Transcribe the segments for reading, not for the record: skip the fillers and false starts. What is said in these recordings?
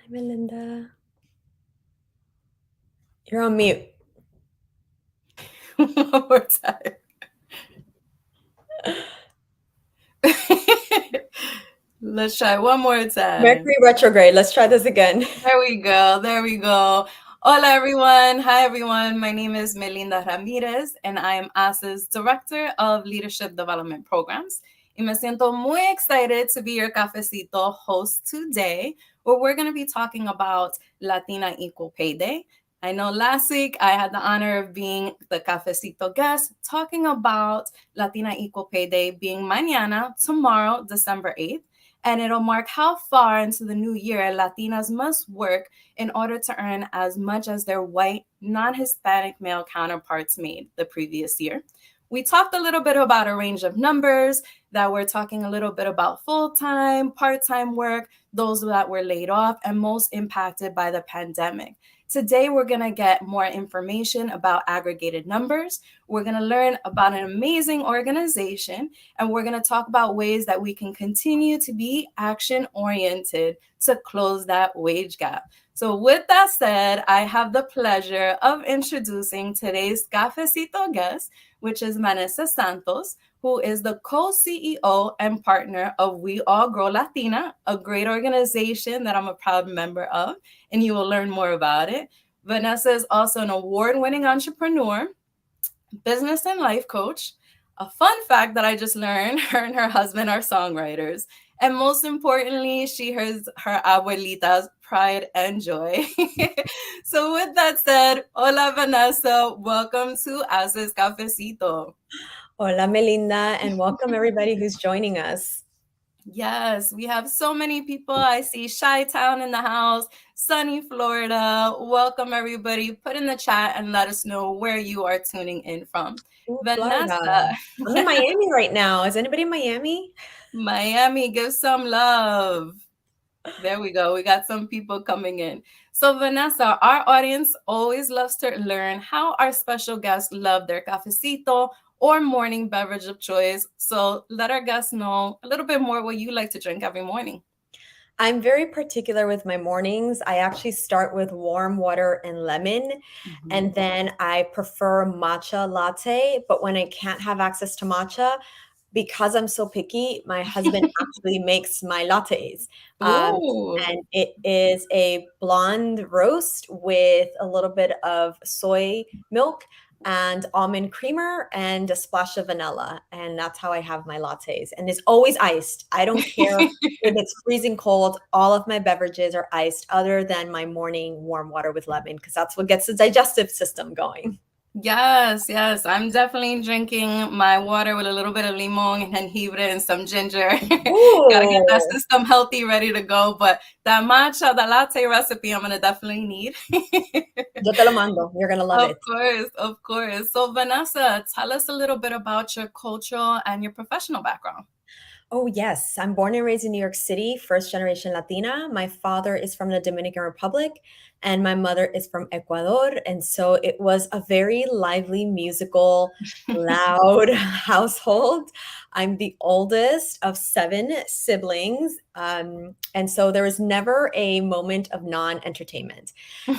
Hi, Melinda. You're on mute. One more time. Let's try one more time. Mercury retrograde. Let's try this again. There we go. There we go. Hola, everyone. Hi, everyone. My name is Melinda Ramirez, and I am ASA's Director of Leadership Development Programs. Y me siento muy excited to be your Cafecito host today, where we're going to be talking about Latina Equal Pay Day. I know last week I had the honor of being the Cafecito guest talking about Latina Equal Pay Day being mañana, tomorrow, December 8th. And it'll mark how far into the new year Latinas must work in order to earn as much as their white, non Hispanic male counterparts made the previous year. We talked a little bit about a range of numbers, that we're talking a little bit about full time, part time work, those that were laid off, and most impacted by the pandemic. Today, we're going to get more information about aggregated numbers. We're going to learn about an amazing organization, and we're going to talk about ways that we can continue to be action oriented to close that wage gap. So, with that said, I have the pleasure of introducing today's Cafecito guest, which is Vanessa Santos, who is the co-CEO and partner of We All Grow Latina, a great organization that I'm a proud member of, and you will learn more about it. Vanessa is also an award-winning entrepreneur, business and life coach. A fun fact that I just learned, her and her husband are songwriters. And most importantly, she has her abuelita's pride and joy. So with that said, hola Vanessa, welcome to Haces Cafecito. Hola, Melinda, and welcome everybody who's joining us. Yes, we have so many people. I see Chi Town in the house, sunny Florida. Welcome, everybody. Put in the chat and let us know where you are tuning in from. Ooh, Florida. Vanessa, I'm in Miami right now. Is anybody in Miami? Miami, give some love. There we go. We got some people coming in. So, Vanessa, our audience always loves to learn how our special guests love their cafecito or morning beverage of choice. So, let our guests know a little bit more what you like to drink every morning. I'm very particular with my mornings. I actually start with warm water and lemon, and Mhm. then I prefer matcha latte. But when I can't have access to matcha, because I'm so picky, my husband actually makes my lattes. Um, Ooh. and it is a blonde roast with a little bit of soy milk and almond creamer and a splash of vanilla. And that's how I have my lattes. And it's always iced. I don't care if it's freezing cold. All of my beverages are iced, other than my morning warm water with lemon, because that's what gets the digestive system going. Yes, yes. I'm definitely drinking my water with a little bit of limon and jengibre and some ginger. Gotta get that Ooh. system healthy, ready to go. But that matcha, the latte recipe, I'm gonna definitely need. Yo te lo mando. You're going to love Of it. course, of course. So, Vanessa, tell us a little bit about your cultural and your professional background. Oh, yes. I'm born and raised in New York City, first generation Latina. My father is from the Dominican Republic and my mother is from Ecuador. And so it was a very lively, musical, loud household. I'm the oldest of seven siblings. And so there was never a moment of non entertainment.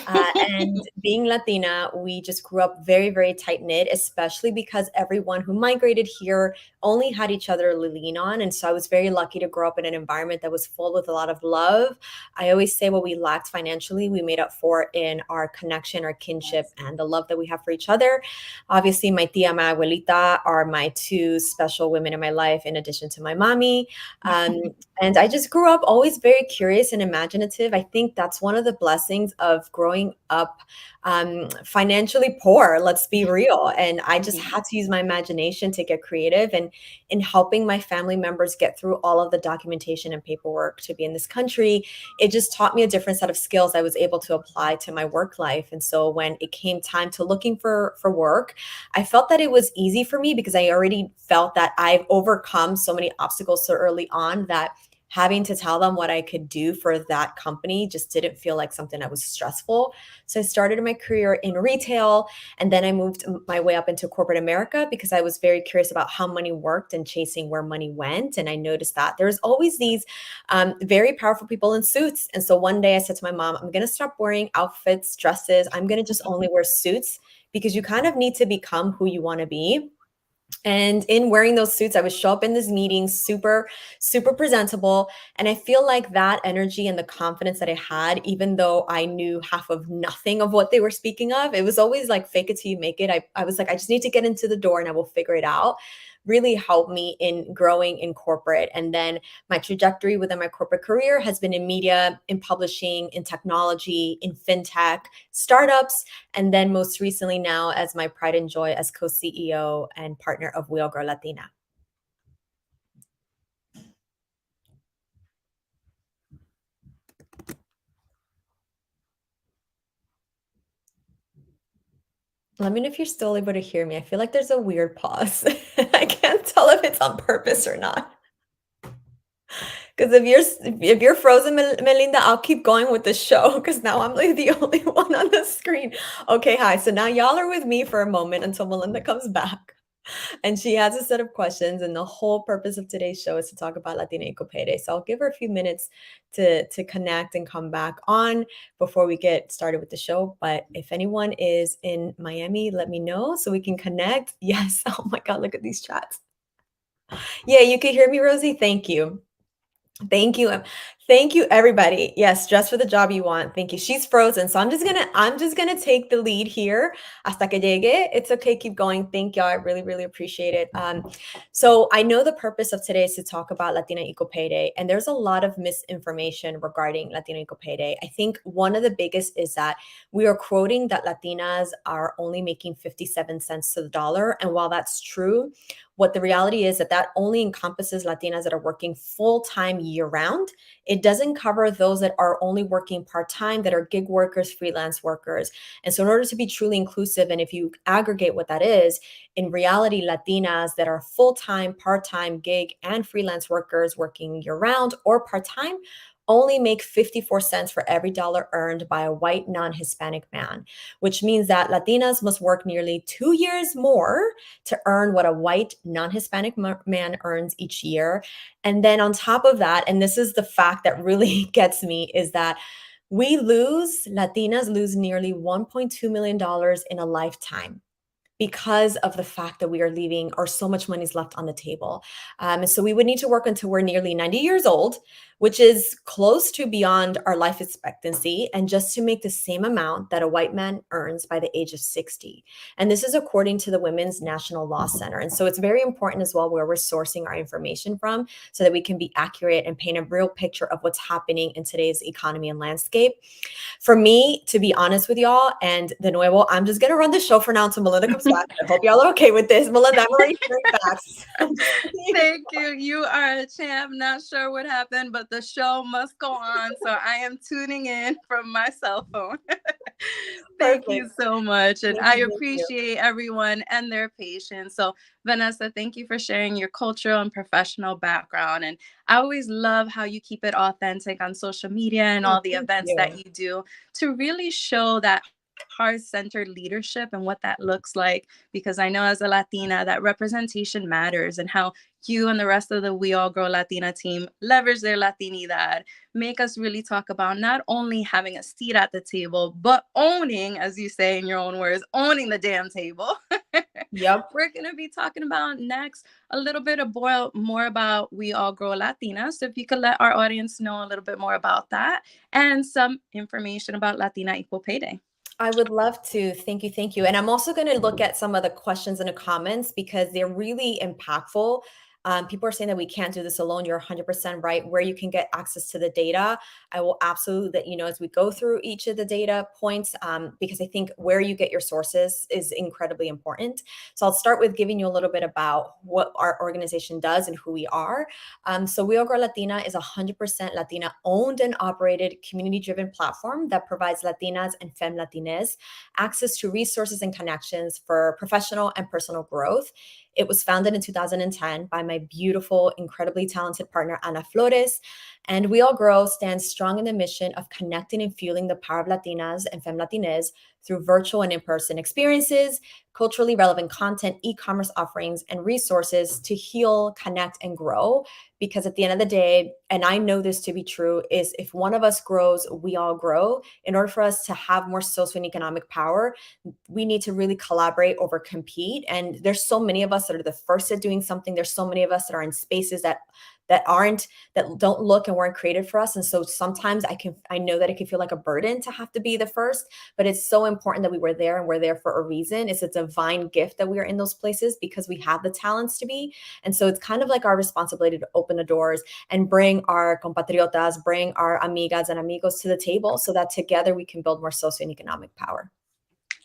And being Latina, we just grew up very, very tight knit, especially because everyone who migrated here only had each other to lean on. And so I was very lucky to grow up in an environment that was full with a lot of love. I always say what we lacked financially, we made up for in our connection, our kinship, and the love that we have for each other. Obviously, my tia, my abuelita are my two special women in my life, in addition to my mommy. Um, and I just grew up always very curious and imaginative. I think that's one of the blessings of growing up financially poor, let's be real. And I just Mhm. had to use my imagination to get creative. And in helping my family members get through all of the documentation and paperwork to be in this country, it just taught me a different set of skills I was able to apply to my work life. And so when it came time to looking for work, I felt that it was easy for me because I already felt that I've overcome so many obstacles so early on that having to tell them what I could do for that company just didn't feel like something that was stressful. So I started my career in retail, and then I moved my way up into corporate America because I was very curious about how money worked and chasing where money went. And I noticed that there's always these very powerful people in suits. And so one day I said to my mom, I'm going to stop wearing outfits, dresses. I'm going to just only wear suits because you kind of need to become who you want to be. And in wearing those suits, I would show up in this meeting super, super presentable. And I feel like that energy and the confidence that I had, even though I knew half of nothing of what they were speaking of, it was always like fake it till you make it. I was like, I just need to get into the door and I will figure it out. Really helped me in growing in corporate. And then my trajectory within my corporate career has been in media, in publishing, in technology, in fintech, startups, and then most recently now as my pride and joy as co-CEO and partner of We All Grow Latina. Let me know if you're still able to hear me. I feel like there's a weird pause. I can't tell if it's on purpose or not. Because if you're frozen, Melinda, I'll keep going with the show because now I'm like the only one on the screen. Okay, hi. So now y'all are with me for a moment until Melinda comes back. And she has a set of questions, and the whole purpose of today's show is to talk about Latina Equal Pay Day. So I'll give her a few minutes to connect and come back on before we get started with the show. But if anyone is in Miami, let me know so we can connect. Yes. Oh my God, look at these chats. Yeah, you can hear me, Rosie. Thank you. Thank you. Thank you, everybody. Yes, dress for the job you want. Thank you. She's frozen. So I'm just gonna take the lead here hasta que llegue. It's okay, keep going. Thank y'all. I really, really appreciate it. So I know the purpose of today is to talk about Latina Equal Pay Day, and there's a lot of misinformation regarding Latina Equal Pay Day. I think one of the biggest is that we are quoting that Latinas are only making 57 cents to the dollar. And while that's true, what the reality is that only encompasses Latinas that are working full-time year-round. It doesn't cover those that are only working part-time, that are gig workers, freelance workers. And so in order to be truly inclusive, and if you aggregate what that is, in reality, Latinas that are full-time, part-time, gig, and freelance workers working year-round or part-time only make 54 cents for every dollar earned by a white non-Hispanic man, which means that Latinas must work nearly 2 years more to earn what a white non-Hispanic man earns each year. And then on top of that, and this is the fact that really gets me, is that Latinas lose nearly $1.2 million in a lifetime because of the fact that we are leaving or so much money is left on the table. So we would need to work until we're nearly 90 years old, which is close to beyond our life expectancy, and just to make the same amount that a white man earns by the age of 60. And this is according to the Women's National Law Center. And so it's very important as well where we're sourcing our information from so that we can be accurate and paint a real picture of what's happening in today's economy and landscape. For me, to be honest with y'all, and the nuevo, I'm just gonna run the show for now until Melinda comes back. I hope y'all are okay with this. Melinda, I'm already hearing facts. Thank you. You are a champ. Not sure what happened, but the show must go on. So I am tuning in from my cell phone. Thank you so much. And I appreciate everyone and their patience. So, Vanessa, thank you for sharing your cultural and professional background. And I always love how you keep it authentic on social media and all the events that you do to really show that heart-centered leadership and what that looks like, because I know as a Latina that representation matters, and how you and the rest of the We All Grow Latina team leverage their Latinidad, make us really talk about not only having a seat at the table, but owning, as you say in your own words, owning the damn table. Yep. We're going to be talking about next a little bit more about We All Grow Latina. So if you could let our audience know a little bit more about that and some information about Latina Equal Pay Day. I would love to. Thank you. Thank you. And I'm also going to look at some of the questions in the comments because they're really impactful. People are saying that we can't do this alone. You're 100% right. Where you can get access to the data, I will absolutely let you know as we go through each of the data points, because I think where you get your sources is incredibly important. So I'll start with giving you a little bit about what our organization does and who we are. So We All Grow Latina is 100% Latina owned and operated community-driven platform that provides Latinas and Femme Latines access to resources and connections for professional and personal growth. It was founded in 2010 by my beautiful, incredibly talented partner, Ana Flores. And We All Grow stands strong in the mission of connecting and fueling the power of Latinas and Femme Latines through virtual and in-person experiences, culturally relevant content, e-commerce offerings, and resources to heal, connect, and grow. Because at the end of the day, and I know this to be true, is if one of us grows, we all grow. In order for us to have more social and economic power, we need to really collaborate over compete. And there's so many of us that are the first at doing something. There's so many of us that are in spaces that don't look and weren't created for us. And so sometimes I know that it can feel like a burden to have to be the first, but it's so important that we were there, and we're there for a reason. It's a divine gift that we are in those places because we have the talents to be. And so it's kind of like our responsibility to open the doors and bring our compatriotas, bring our amigas and amigos to the table so that together we can build more social and economic power.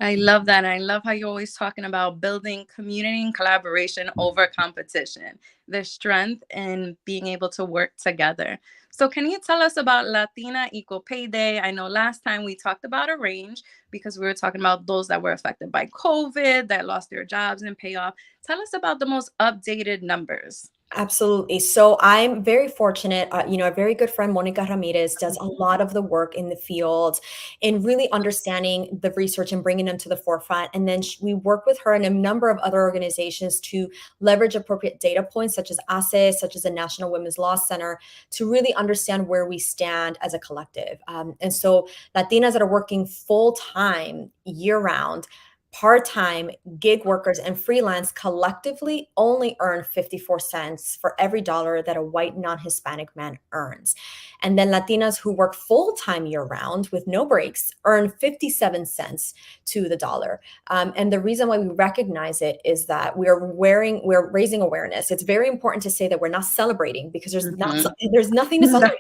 I love that. And I love how you're always talking about building community and collaboration over competition. There's strength in being able to work together. So can you tell us about Latina Equal Pay Day? I know last time we talked about a range because we were talking about those that were affected by COVID, that lost their jobs and payoff. Tell us about the most updated numbers. Absolutely. So I'm very fortunate. A very good friend, Monica Ramirez, does a lot of the work in the field in really understanding the research and bringing them to the forefront. And then we work with her and a number of other organizations to leverage appropriate data points, such as HACE, such as the National Women's Law Center, to really understand where we stand as a collective. And so Latinas that are working full time, year round, part-time, gig workers, and freelance collectively only earn 54 cents for every dollar that a white non-Hispanic man earns. And then Latinas who work full-time year-round with no breaks earn 57 cents to the dollar. And the reason why we recognize it is that we're raising awareness. It's very important to say that we're not celebrating because there's nothing to celebrate.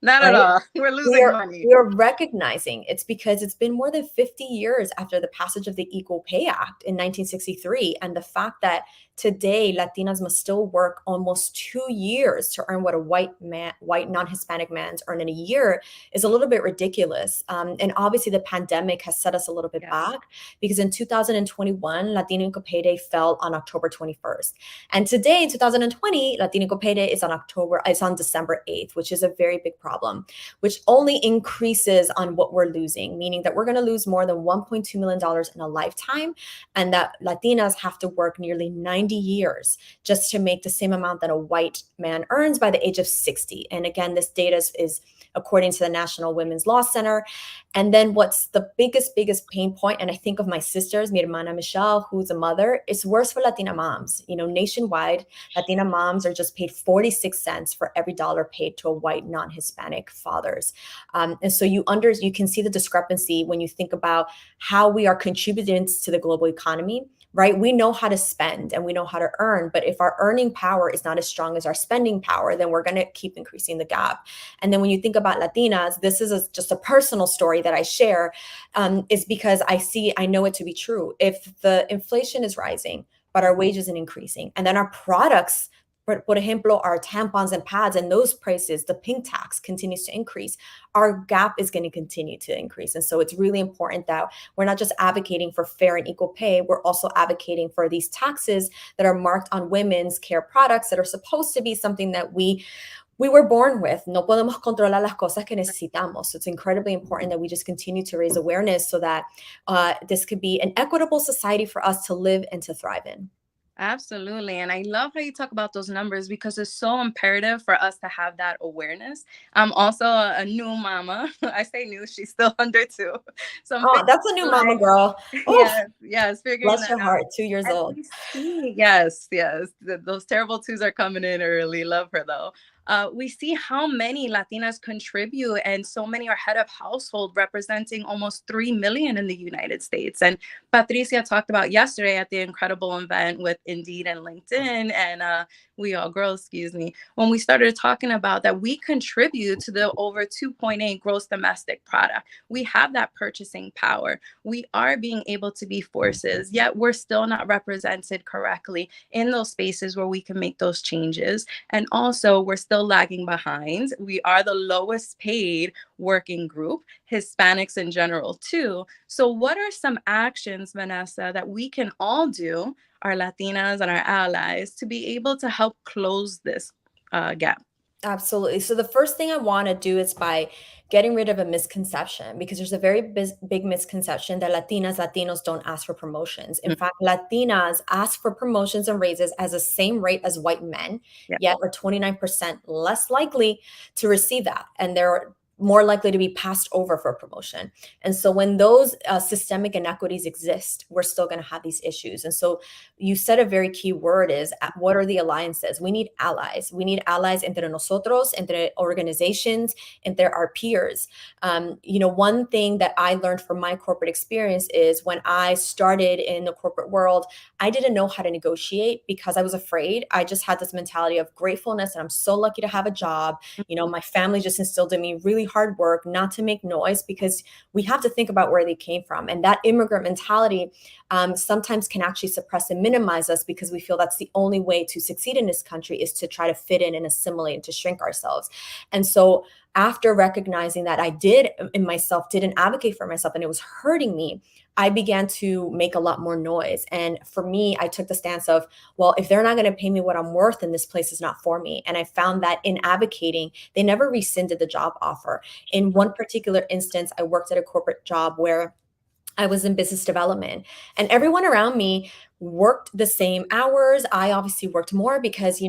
Not at Right? all. We're losing money. We are recognizing it's because it's been more than 50 years after the passage of the Equal Pay Act in 1963. And the fact that today Latinas must still work almost 2 years to earn what a white non-Hispanic man's earn in a year is a little bit ridiculous. And obviously the pandemic has set us a little bit back because in 2021, Latina Equal Pay Day fell on October 21st. And today in 2020, Latina Equal Pay Day is on December 8th, which is a very big problem, which only increases on what we're losing, meaning that we're going to lose more than $1.2 million in a lifetime, and that Latinas have to work nearly 90 years just to make the same amount that a white man earns by the age of 60. And again, this data is according to the National Women's Law Center. And then what's the biggest pain point, and I think of my sisters, mi hermana Michelle, who's a mother, it's worse for Latina moms. Nationwide, Latina moms are just paid 46 cents for every dollar paid to a white non-Hispanic fathers. And so you can see the discrepancy when you think about how we are contributing to the global economy. Right? We know how to spend and we know how to earn, but if our earning power is not as strong as our spending power, then we're going to keep increasing the gap. And then when you think about Latinas, this is just a personal story that I share, is because I know it to be true. If the inflation is rising, but our wages isn't increasing, and then our products, por ejemplo, our tampons and pads and those prices, the pink tax continues to increase, our gap is going to continue to increase. And so it's really important that we're not just advocating for fair and equal pay, we're also advocating for these taxes that are marked on women's care products that are supposed to be something that we were born with. No podemos controlar las cosas que necesitamos. So it's incredibly important that we just continue to raise awareness so that this could be an equitable society for us to live and to thrive in. Absolutely. And I love how you talk about those numbers because it's so imperative for us to have that awareness. I'm also a new mama. I say new, she's still under two. So that's a new mama, girl. Yes, figuring Bless that your out. heart, 2 years And old. we see, yes. Those terrible twos are coming in early. Love her though. We see how many Latinas contribute, and so many are head of household, representing almost 3 million in the United States. And Patricia talked about yesterday at the incredible event with Indeed and LinkedIn and We All Grow, when we started talking about that we contribute to the over 2.8 gross domestic product. We have that purchasing power. We are being able to be forces, yet we're still not represented correctly in those spaces where we can make those changes. And also we're still still lagging behind. We are the lowest paid working group, Hispanics in general, too. So, what are some actions, Vanessa, that we can all do, our Latinas and our allies, to be able to help close this gap? Absolutely. So the first thing I want to do is by getting rid of a misconception because there's a very big misconception that Latinas, Latinos don't ask for promotions. In Mhm. fact, Latinas ask for promotions and raises as the same rate as white men, Yeah. yet are 29% less likely to receive that. And they're more likely to be passed over for a promotion. And so when those systemic inequities exist, we're still going to have these issues. And so you said a very key word is what are the alliances? We need allies. We need allies entre nosotros, entre organizations, entre our peers. One thing that I learned from my corporate experience is when I started in the corporate world, I didn't know how to negotiate because I was afraid. I just had this mentality of gratefulness and I'm so lucky to have a job. My family just instilled in me really hard work, not to make noise because we have to think about where they came from. And that immigrant mentality sometimes can actually suppress and minimize us because we feel that's the only way to succeed in this country is to try to fit in and assimilate and to shrink ourselves. And so after recognizing that I did in myself, didn't advocate for myself and it was hurting me, I began to make a lot more noise. And for me, I took the stance of, well, if they're not going to pay me what I'm worth, then this place is not for me. And I found that in advocating, they never rescinded the job offer. In one particular instance, I worked at a corporate job where I was in business development and everyone around me worked the same hours. I obviously worked more because,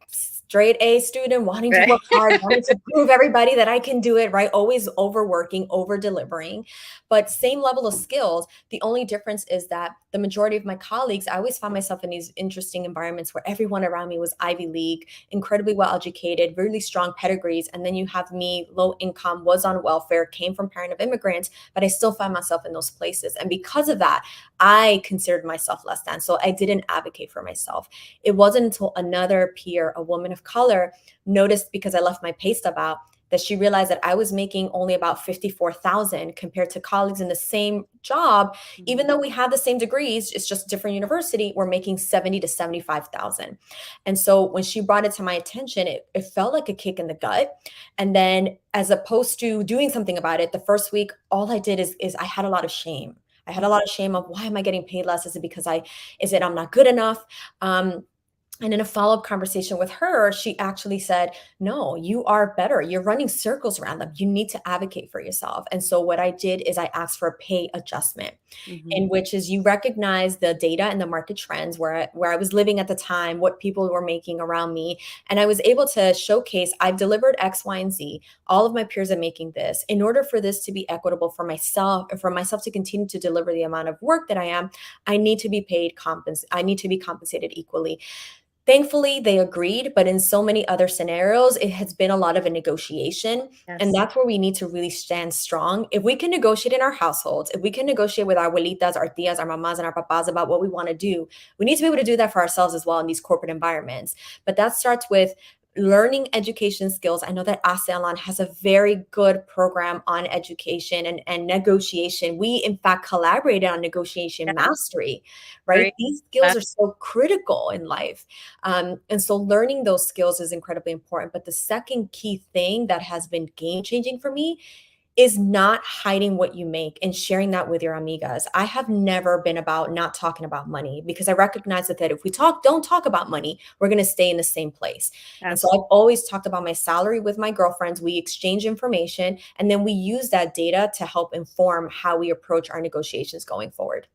straight A student wanting to Right. work hard, wanting to prove everybody that I can do it, right? Always overworking, over delivering, but same level of skills. The only difference is that the majority of my colleagues, I always found myself in these interesting environments where everyone around me was Ivy League, incredibly well educated, really strong pedigrees. And then you have me, low income, was on welfare, came from parent of immigrants, but I still find myself in those places. And because of that, I considered myself less than. So I didn't advocate for myself. It wasn't until another peer, a woman of color, noticed because I left my pay stub out that she realized that I was making only about 54,000 compared to colleagues in the same job. Even Mhm. though we had the same degrees, it's just different university, we're making 70 to 75,000. And so when she brought it to my attention, it felt like a kick in the gut. And then as opposed to doing something about it, the first week, all I did is I had a lot of shame. I had a lot of shame of why am I getting paid less? Is it I'm not good enough? And in a follow-up conversation with her, she actually said, no, you are better. You're running circles around them. You need to advocate for yourself. And so what I did is I asked for a pay adjustment, Mhm. in which is you recognize the data and the market trends where I was living at the time, what people were making around me. And I was able to showcase I've delivered X, Y, and Z. All of my peers are making this. In order for this to be equitable for myself, and for myself to continue to deliver the amount of work that I am, I need to be I need to be compensated equally. Thankfully, they agreed, but in so many other scenarios, it has been a lot of a negotiation. And Yes. that's where we need to really stand strong. If we can negotiate in our households, if we can negotiate with our abuelitas, our tias, our mamas, and our papas about what we want to do, we need to be able to do that for ourselves as well in these corporate environments. But that starts with learning education skills. I know that ASEAN has a very good program on education and negotiation. We, in fact, collaborated on negotiation Yeah. mastery, right? Very. These skills are so critical in life. And so learning those skills is incredibly important. But the second key thing that has been game changing for me is not hiding what you make and sharing that with your amigas. I have never been about not talking about money because I recognize that if we don't talk about money, we're going to stay in the same place. And so Absolutely. I've always talked about my salary with my girlfriends. We exchange information and then we use that data to help inform how we approach our negotiations going forward.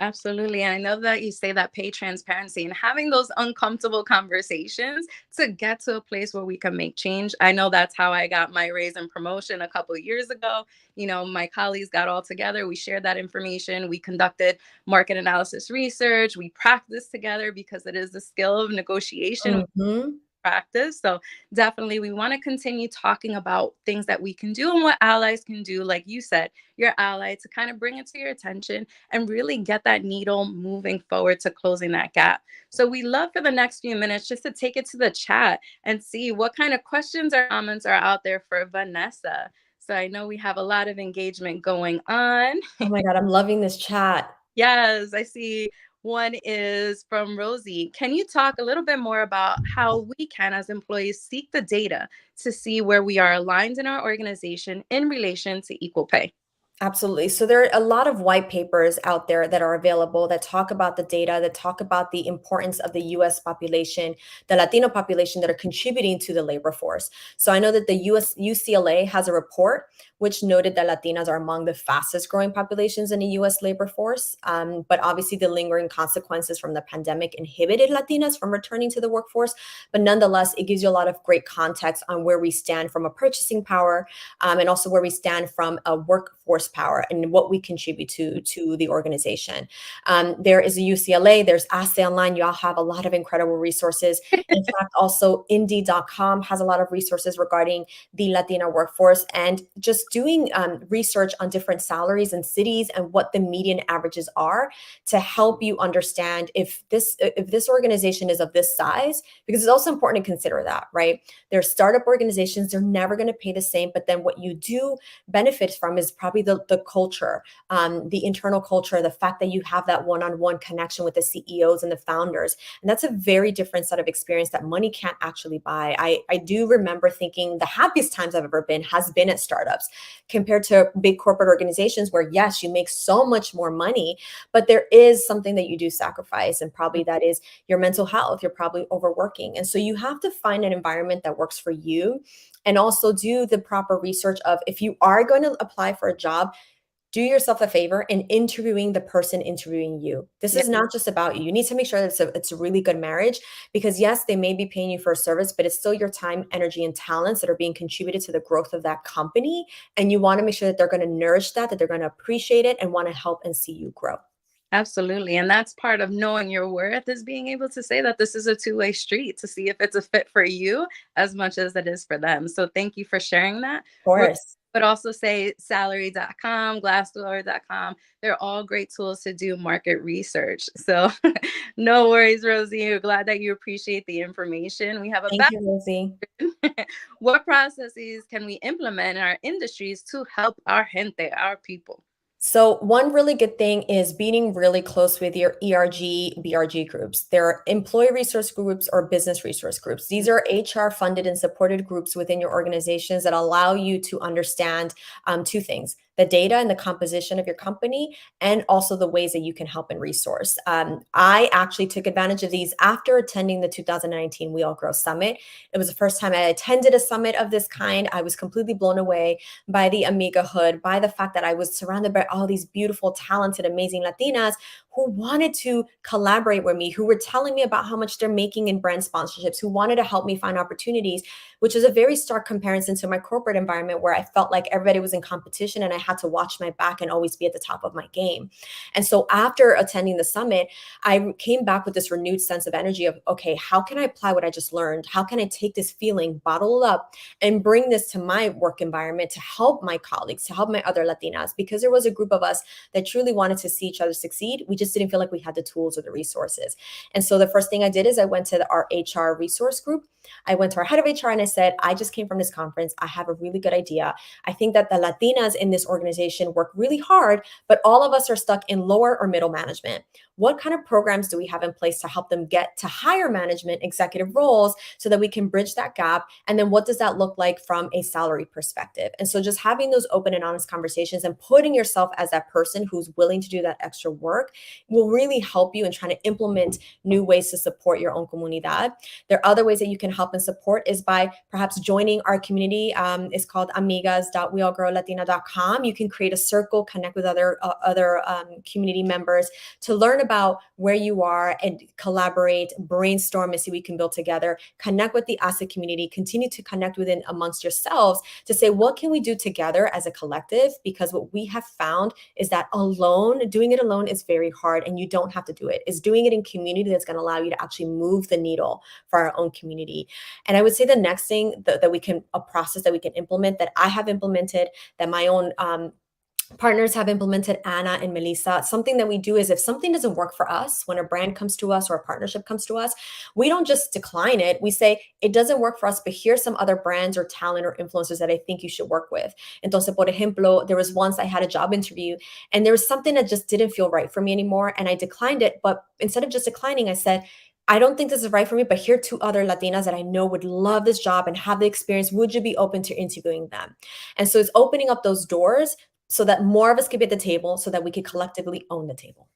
Absolutely. And I know that you say that pay transparency and having those uncomfortable conversations to get to a place where we can make change. I know that's how I got my raise and promotion a couple of years ago. My colleagues got all together. We shared that information. We conducted market analysis research. We practiced together because it is the skill of negotiation Mhm. practice. So definitely we want to continue talking about things that we can do and what allies can do, like you said, your ally to kind of bring it to your attention and really get that needle moving forward to closing that gap. So we love for the next few minutes just to take it to the chat and see what kind of questions or comments are out there for Vanessa. So I know we have a lot of engagement going on. Oh my God, I'm loving this chat. Yes, I see One is from Rosie. Can you talk a little bit more about how we can, as employees, seek the data to see where we are aligned in our organization in relation to equal pay? Absolutely. So there are a lot of white papers out there that are available that talk about the data, that talk about the importance of the US population, the Latino population that are contributing to the labor force. So I know that the US UCLA has a report which noted that Latinas are among the fastest growing populations in the US labor force. But obviously the lingering consequences from the pandemic inhibited Latinas from returning to the workforce. But nonetheless, it gives you a lot of great context on where we stand from a purchasing power, and also where we stand from a workforce power and what we contribute to the organization. There is a UCLA, there's HACE Online. You all have a lot of incredible resources. In fact, also Indeed.com has a lot of resources regarding the Latina workforce, and just doing research on different salaries and cities and what the median averages are to help you understand if this organization is of this size, because it's also important to consider that, right? They're startup organizations, they're never going to pay the same, but then what you do benefit from is probably the culture, the internal culture, the fact that you have that one-on-one connection with the CEOs and the founders. And that's a very different set of experience that money can't actually buy. I do remember thinking the happiest times I've ever been has been at startups compared to big corporate organizations where, yes, you make so much more money, but there is something that you do sacrifice. And probably that is your mental health. You're probably overworking. And so you have to find an environment that works for you, and also do the proper research of, if you are going to apply for a job, do yourself a favor in interviewing the person interviewing you. This Yeah, is not just about you. You need to make sure that it's a really good marriage, because yes, they may be paying you for a service, but it's still your time, energy, and talents that are being contributed to the growth of that company. And you want to make sure that they're going to nourish that they're going to appreciate it and want to help and see you grow. Of absolutely. And that's part of knowing your worth, is being able to say that this is a two-way street to see if it's a fit for you as much as it is for them. So thank you for sharing that. course. But also say salary.com, glassdoor.com. They're all great tools to do market research. So no worries, Rosie. We're glad that you appreciate the information. We have a Thank you, Rosie. what processes can we implement in our industries to help our gente, our people? So one really good thing is being really close with your ERG, BRG groups. They're employee resource groups or business resource groups. These are HR funded and supported groups within your organizations that allow you to understand two things: the data and the composition of your company, and also the ways that you can help and resource. I actually took advantage of these after attending the 2019 We All Grow Summit. It was the first time I attended a summit of this kind. I was completely blown away by the amigahood, by the fact that I was surrounded by all these beautiful, talented, amazing Latinas who wanted to collaborate with me, who were telling me about how much they're making in brand sponsorships, who wanted to help me find opportunities, which is a very stark comparison to my corporate environment where I felt like everybody was in competition and I had to watch my back and always be at the top of my game. And so after attending the summit, I came back with this renewed sense of energy of, okay, how can I apply what I just learned? How can I take this feeling, bottle it up, and bring this to my work environment to help my colleagues, to help my other Latinas? Because there was a group of us that truly wanted to see each other succeed. We just didn't feel like we had the tools or the resources. And so the first thing I did is I went to our HR resource group. I went to our head of HR and I said, I just came from this conference. I have a really good idea. I think that the Latinas in this organization work really hard, but all of us are stuck in lower or middle management. What kind of programs do we have in place to help them get to higher management executive roles so that we can bridge that gap? And then what does that look like from a salary perspective? And so just having those open and honest conversations and putting yourself as that person who's willing to do that extra work will really help you in trying to implement new ways to support your own comunidad. There are other ways that you can help and support is by perhaps joining our community. It's called amigas.weallgrowlatina.com. You can create a circle, connect with other community members to learn about where you are and collaborate, brainstorm, and see what we can build together. Connect with the asset community, continue to connect within amongst yourselves to say, what can we do together as a collective? Because what we have found is that doing it alone is very hard, and you don't have to do it. It's doing it in community that's going to allow you to actually move the needle for our own community. And I would say the next thing a process that we can implement, that I have implemented, that my own Partners have implemented Anna and Melissa. Something that we do is if something doesn't work for us, when a brand comes to us or a partnership comes to us, we don't just decline it. We say, it doesn't work for us, but here's some other brands or talent or influencers that I think you should work with. Entonces, por ejemplo, there was once I had a job interview and there was something that just didn't feel right for me anymore. And I declined it. But instead of just declining, I said, I don't think this is right for me, but here are two other Latinas that I know would love this job and have the experience. Would you be open to interviewing them? And so it's opening up those doors so that more of us could be at the table so that we could collectively own the table.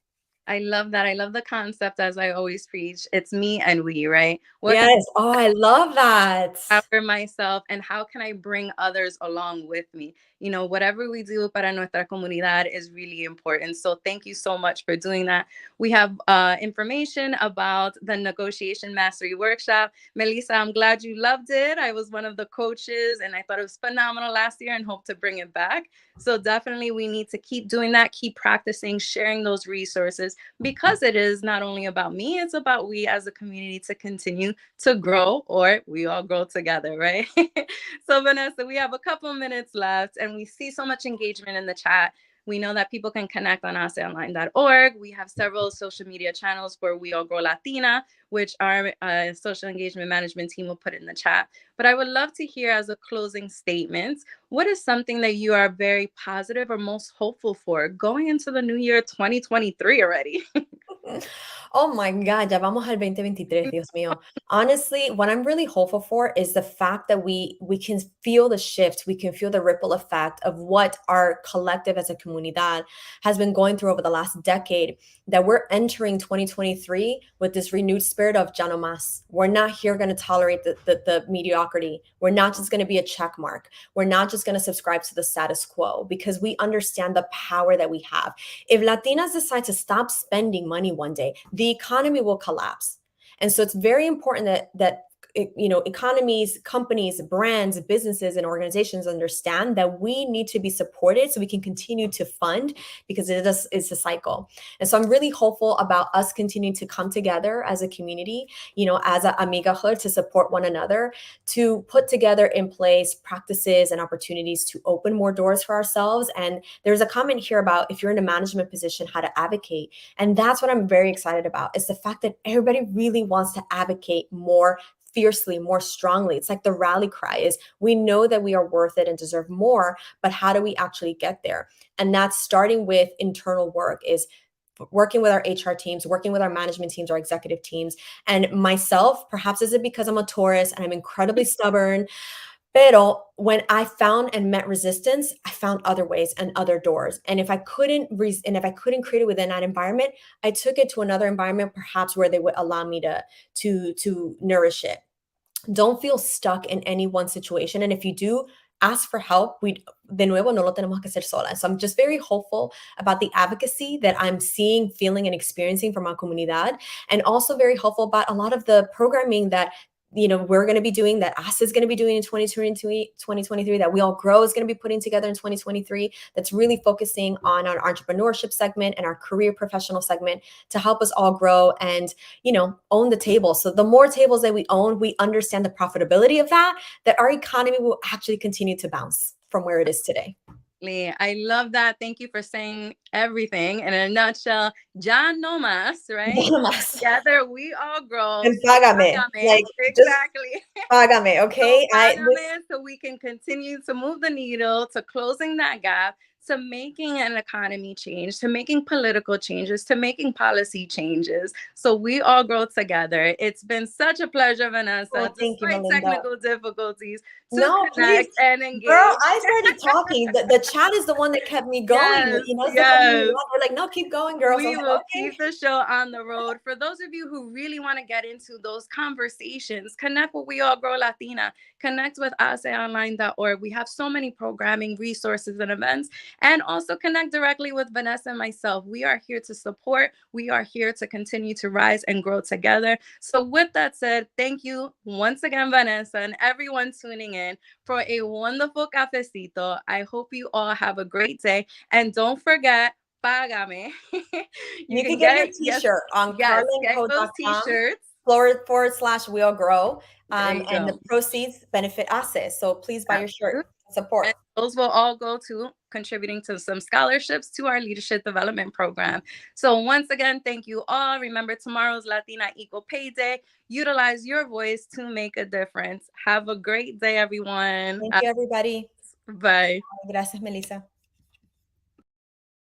I love that. I love the concept, as I always preach. It's me and we, right? What can Yes. Oh, I love that. I empower myself and how can I bring others along with me? You know, whatever we do para nuestra comunidad is really important. So thank you so much for doing that. We have information about the negotiation mastery workshop. Melissa, I'm glad you loved it. I was one of the coaches and I thought it was phenomenal last year and hope to bring it back. So definitely we need to keep doing that, keep practicing, sharing those resources, because it is not only about me, it's about we as a community to continue to grow, or we all grow together, right? So Vanessa, we have a couple minutes left and we see so much engagement in the chat. We know that people can connect on haceonline.org. We have several social media channels for We All Grow Latina, which our social engagement management team will put in the chat. But I would love to hear, as a closing statement, what is something that you are very positive or most hopeful for going into the new year 2023 already? Oh my God, ya vamos al 2023, Dios mío. Honestly, what I'm really hopeful for is the fact that we can feel the shift, we can feel the ripple effect of what our collective as a comunidad has been going through over the last decade, that we're entering 2023 with this renewed spirit of ya no más. We're not here going to tolerate the mediocrity. We're not just going to be a check mark. We're not just going to subscribe to the status quo, because we understand the power that we have. If Latinas decide to stop spending money one day, the economy will collapse. And so it's very important that economies, companies, brands, businesses, and organizations understand that we need to be supported so we can continue to fund, because it's a cycle. And so I'm really hopeful about us continuing to come together as a community, as a amigahood, to support one another, to put together in place practices and opportunities to open more doors for ourselves. And there's a comment here about, if you're in a management position, how to advocate. And that's what I'm very excited about, is the fact that everybody really wants to advocate more fiercely, more strongly. It's like the rally cry is, we know that we are worth it and deserve more, but how do we actually get there? And that's starting with internal work, is working with our HR teams, working with our management teams, our executive teams, and myself. Perhaps is it because I'm a Taurus and I'm incredibly stubborn, pero when I found and met resistance, I found other ways and other doors. And if I couldn't create it within that environment, I took it to another environment, perhaps where they would allow me to nourish it. Don't feel stuck in any one situation. And if you do, ask for help. De nuevo, no lo tenemos que hacer sola. So I'm just very hopeful about the advocacy that I'm seeing, feeling, and experiencing from our comunidad. And also very hopeful about a lot of the programming that we're going to be doing, that HACE is going to be doing in 2023, that We All Grow is going to be putting together in 2023, that's really focusing on our entrepreneurship segment and our career professional segment to help us all grow and, own the table. So the more tables that we own, we understand the profitability of that our economy will actually continue to bounce from where it is today. I love that. Thank you for saying everything in a nutshell. Ya no más, right? Ya no más. Together we all grow. And págame. Like, exactly. Págame, okay? So págame, so we can continue to move the needle to closing that gap, to making an economy change, to making political changes, to making policy changes. So we all grow together. It's been such a pleasure, Vanessa, despite technical difficulties, to connect and engage. Girl, I started talking. The chat is the one that kept me going. Yes. We're like, no, keep going, girls. We will keep the show on the road. For those of you who really want to get into those conversations, connect with We All Grow Latina. Connect with haceonline.org. We have so many programming, resources, and events. And also connect directly with Vanessa and myself. We are here to support. We are here to continue to rise and grow together. So with that said, thank you once again, Vanessa, and everyone tuning in for a wonderful cafecito. I hope you all have a great day. And don't forget, págame. you can get your t-shirt on carlinco.com// We All Grow. And the proceeds benefit HACE. So please buy your shirt. Support. Those will all go to contributing to some scholarships to our leadership development program. So once again, thank you all. Remember, tomorrow's Latina Equal Pay Day. Utilize your voice to make a difference. Have a great day, everyone. Thank you, everybody. Bye. Gracias, Melissa.